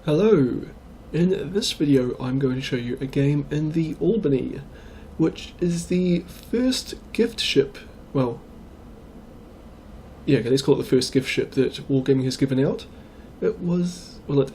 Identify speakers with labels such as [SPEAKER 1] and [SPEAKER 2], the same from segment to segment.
[SPEAKER 1] Hello! In this video I'm going to show you a game in the Albany, which is the first gift ship, let's call it the first gift ship that Wargaming has given out. It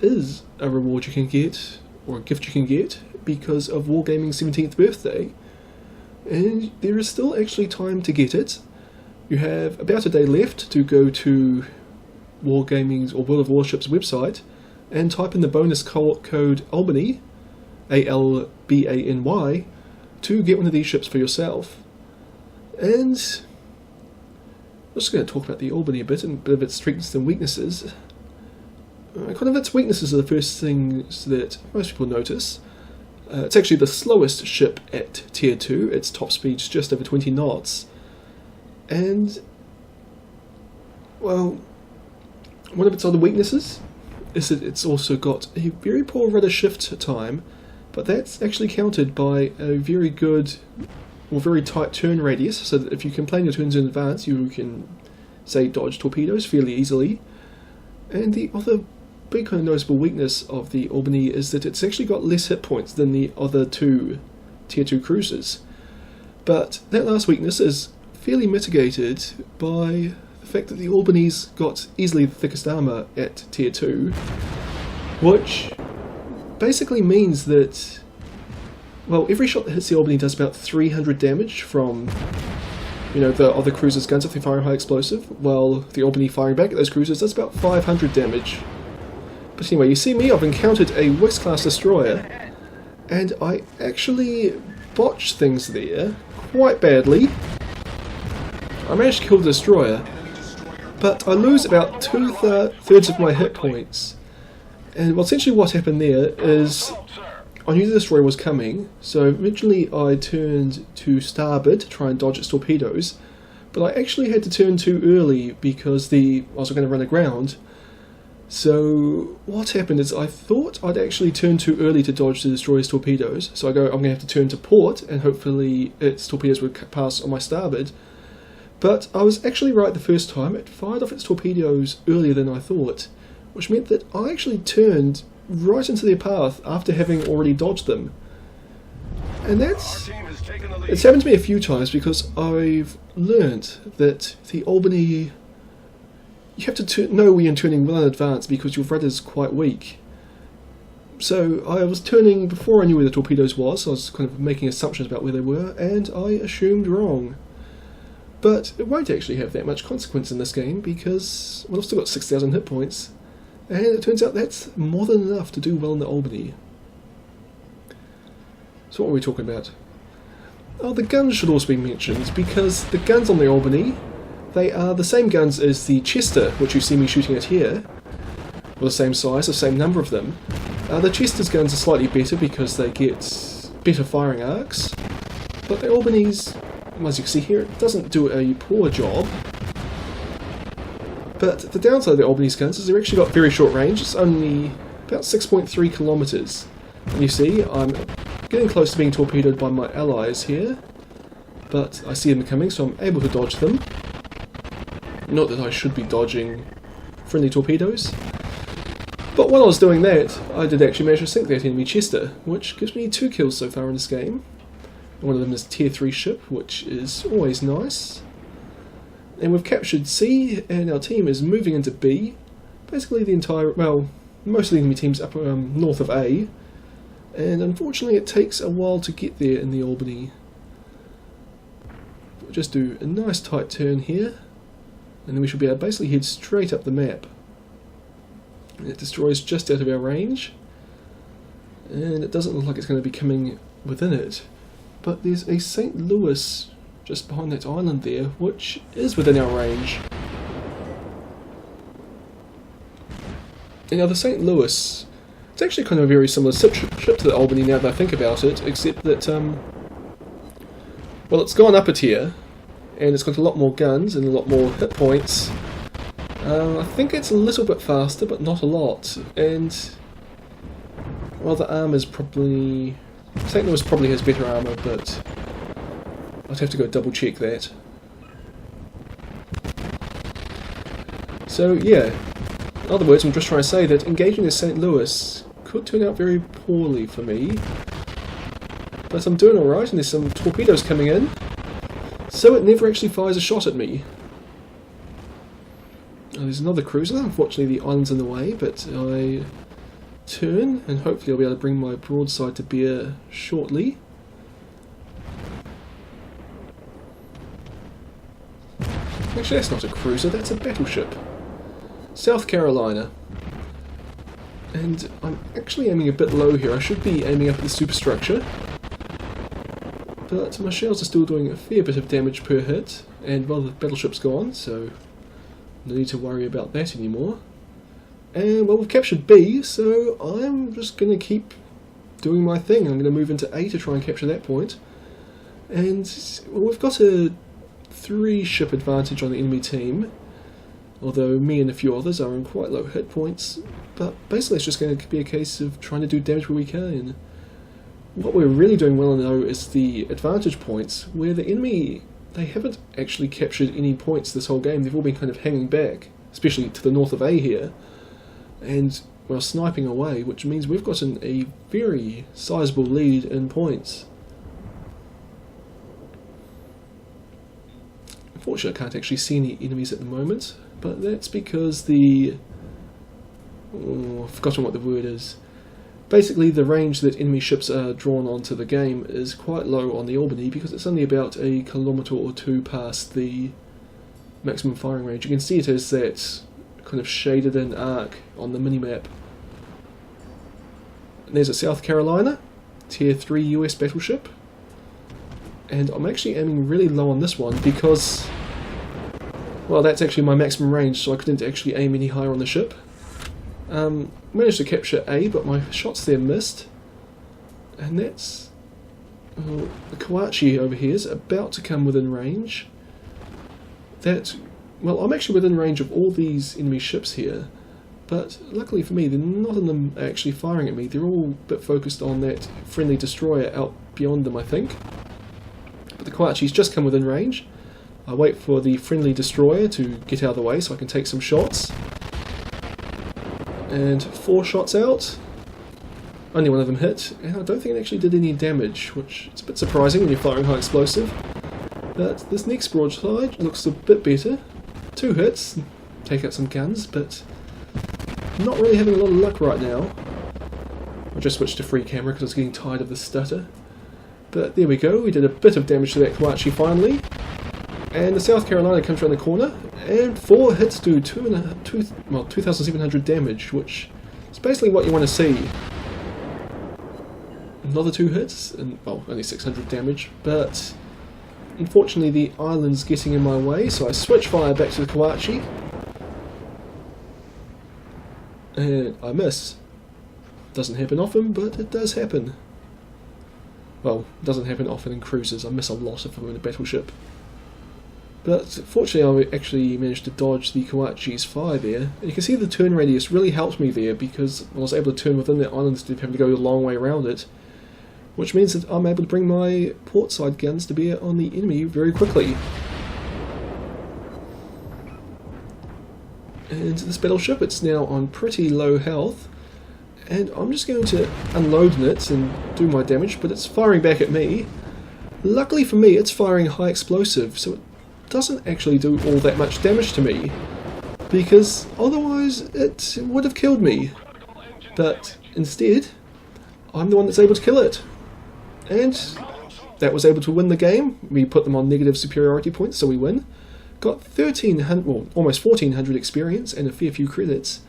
[SPEAKER 1] is a reward you can get, or a gift you can get, because of Wargaming's 17th birthday, and there is still actually time to get it. You have about a day left to go to Wargaming's or World of Warships website and type in the bonus code Albany, ALBANY, to get one of these ships for yourself. And I'm just going to talk about the Albany a bit, and a bit of its strengths and weaknesses. Its weaknesses are the first things that most people notice. It's actually the slowest ship at Tier 2, its top speed's just over 20 knots. And, one of its other weaknesses is that it's also got a very poor rudder shift time, but that's actually countered by a very good or very tight turn radius, so that if you can plan your turns in advance you can, say, dodge torpedoes fairly easily. And the other big kind of noticeable weakness of the Albany is that it's actually got less hit points than the other two Tier 2 cruisers. But that last weakness is fairly mitigated by the fact that the Albany's got easily the thickest armour at Tier 2, which basically means that, every shot that hits the Albany does about 300 damage from, the other cruisers' guns if they fire a high explosive, while the Albany firing back at those cruisers does about 500 damage. But anyway, you see me, I've encountered a West-class destroyer, and I actually botched things there quite badly. I managed to kill the destroyer, but I lose about two-thirds of my hit points. And essentially what happened there is I knew the destroyer was coming, so originally I turned to starboard to try and dodge its torpedoes, but I actually had to turn too early because I was going to run aground. So what happened is I thought I'd actually turn too early to dodge the destroyer's torpedoes, so I'm going to have to turn to port and hopefully its torpedoes would pass on my starboard. But I was actually right the first time. It fired off its torpedoes earlier than I thought, which meant that I actually turned right into their path after having already dodged them. And it's happened to me a few times because I've learnt that the Albany, you have to know when you're turning well in advance because your rudder's quite weak. So I was turning before I knew where the torpedoes was, so I was kind of making assumptions about where they were, and I assumed wrong. But it won't actually have that much consequence in this game because, I've still got 6,000 hit points, and it turns out that's more than enough to do well in the Albany. So what are we talking about? Oh, the guns should also be mentioned, because the guns on the Albany, they are the same guns as the Chester, which you see me shooting at here, or the same size, the same number of them. The Chester's guns are slightly better because they get better firing arcs, but the Albany's, as you can see here, it doesn't do a poor job. But the downside of the Albany's guns is they've actually got very short range. It's only about 6.3 kilometres. And you see, I'm getting close to being torpedoed by my allies here, but I see them coming, so I'm able to dodge them. Not that I should be dodging friendly torpedoes. But while I was doing that, I did actually manage to sink that enemy Chester, which gives me 2 kills so far in this game. One of them is Tier 3 ship, which is always nice. And we've captured C, and our team is moving into B. Basically the entire, most of the enemy team's up north of A. And unfortunately it takes a while to get there in the Albany. We'll just do a nice tight turn here, and then we should be able to basically head straight up the map. And it destroys just out of our range, and it doesn't look like it's going to be coming within it. But there's a St. Louis just behind that island there, which is within our range. And now the St. Louis, it's actually kind of a very similar ship to the Albany now that I think about it, except that, it's gone up a tier, and it's got a lot more guns and a lot more hit points. I think it's a little bit faster, but not a lot, and, the armour's probably, St. Louis probably has better armour, but I'd have to go double check that. So yeah, other words, I'm just trying to say that engaging the St. Louis could turn out very poorly for me. But I'm doing alright, and there's some torpedoes coming in. So it never actually fires a shot at me. There's another cruiser. Unfortunately the island's in the way, but I turn and hopefully I'll be able to bring my broadside to bear shortly. Actually, that's not a cruiser, that's a battleship. South Carolina. And I'm actually aiming a bit low here. I should be aiming up at the superstructure. But my shells are still doing a fair bit of damage per hit. And well, the battleship's gone, so no need to worry about that anymore. And well, we've captured B, so I'm just going to keep doing my thing. I'm going to move into A to try and capture that point. And well, we've got a 3-ship advantage on the enemy team, although me and a few others are on quite low hit points. But basically it's just going to be a case of trying to do damage where we can. What we're really doing well though is the advantage points, where the enemy, they haven't actually captured any points this whole game. They've all been kind of hanging back, especially to the north of A here, and we're sniping away, which means we've gotten a very sizable lead in points. Unfortunately I can't actually see any enemies at the moment, but that's because the... oh, I've forgotten what the word is. Basically the range that enemy ships are drawn onto the game is quite low on the Albany because it's only about a kilometre or two past the maximum firing range. You can see it as that kind of shaded in arc on the minimap. And there's a South Carolina, Tier 3 US battleship. And I'm actually aiming really low on this one because, well, that's actually my maximum range, so I couldn't actually aim any higher on the ship. Managed to capture A, but my shots there missed. And that's... oh, the Kawachi over here is about to come within range. That... well, I'm actually within range of all these enemy ships here, but luckily for me, none of them are actually firing at me. They're all a bit focused on that friendly destroyer out beyond them, I think. But the Kawachi's just come within range. I wait for the friendly destroyer to get out of the way so I can take some shots. And 4 shots out. Only one of them hit, and I don't think it actually did any damage, which is a bit surprising when you're firing high explosive. But this next broadside looks a bit better. 2 hits, take out some guns, but not really having a lot of luck right now. I just switched to free camera because I was getting tired of the stutter. But there we go, we did a bit of damage to that Kawachi finally. And the South Carolina comes around the corner, and 4 hits do 2,700 damage, which is basically what you want to see. Another 2 hits, and well, only 600 damage, but unfortunately the island's getting in my way, so I switch fire back to the Kawachi. And I miss. Doesn't happen often, but it does happen. Well, it doesn't happen often in cruisers. I miss a lot if I'm in a battleship. But fortunately I actually managed to dodge the Kawachi's fire there. And you can see the turn radius really helped me there because I was able to turn within the island instead of having to go a long way around it. Which means that I'm able to bring my portside guns to bear on the enemy very quickly. And this battleship, it's now on pretty low health. And I'm just going to unload in it and do my damage, but it's firing back at me. Luckily for me, it's firing high explosive, so it doesn't actually do all that much damage to me, because otherwise it would have killed me. But instead, I'm the one that's able to kill it. And that was able to win the game. We put them on negative superiority points, so we win. Got 1,300, well, almost 1,400 experience and a fair few credits.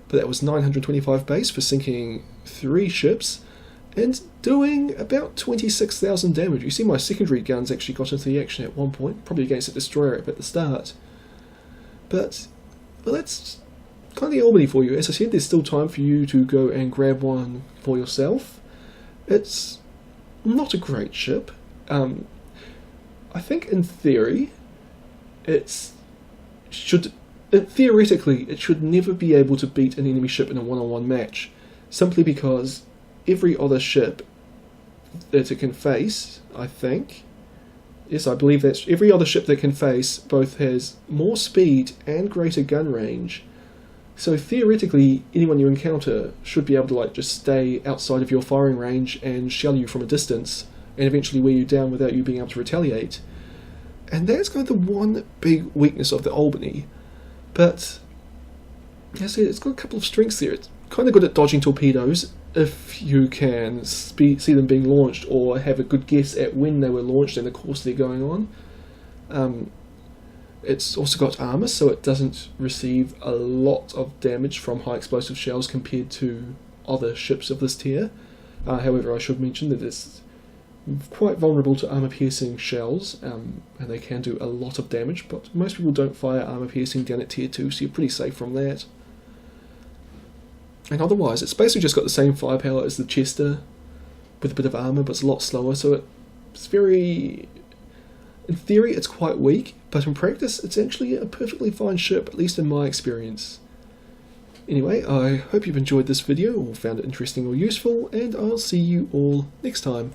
[SPEAKER 1] But that was 925 base for sinking 3 ships and doing about 26,000 damage. You see my secondary guns actually got into the action at one point, probably against a destroyer at the start. But, well, that's kind of the Albany for you. As I said, there's still time for you to go and grab one for yourself. It's not a great ship. I think in theory, theoretically, it should never be able to beat an enemy ship in a one-on-one match, simply because every other ship that it can face, I think, yes, I believe that every other ship that can face both has more speed and greater gun range. So theoretically, anyone you encounter should be able to like just stay outside of your firing range and shell you from a distance, and eventually wear you down without you being able to retaliate. And that's kind of the one big weakness of the Albany. But as I said, it's got a couple of strengths there. It's kind of good at dodging torpedoes if you can see them being launched or have a good guess at when they were launched and the course they're going on. It's also got armour, so it doesn't receive a lot of damage from high explosive shells compared to other ships of this tier. However, I should mention that it's quite vulnerable to armour-piercing shells, and they can do a lot of damage, but most people don't fire armour-piercing down at tier 2, so you're pretty safe from that. And otherwise, it's basically just got the same firepower as the Chester, with a bit of armour, but it's a lot slower, so it's very... In theory, it's quite weak, but in practice, it's actually a perfectly fine ship, at least in my experience. Anyway, I hope you've enjoyed this video, or found it interesting or useful, and I'll see you all next time.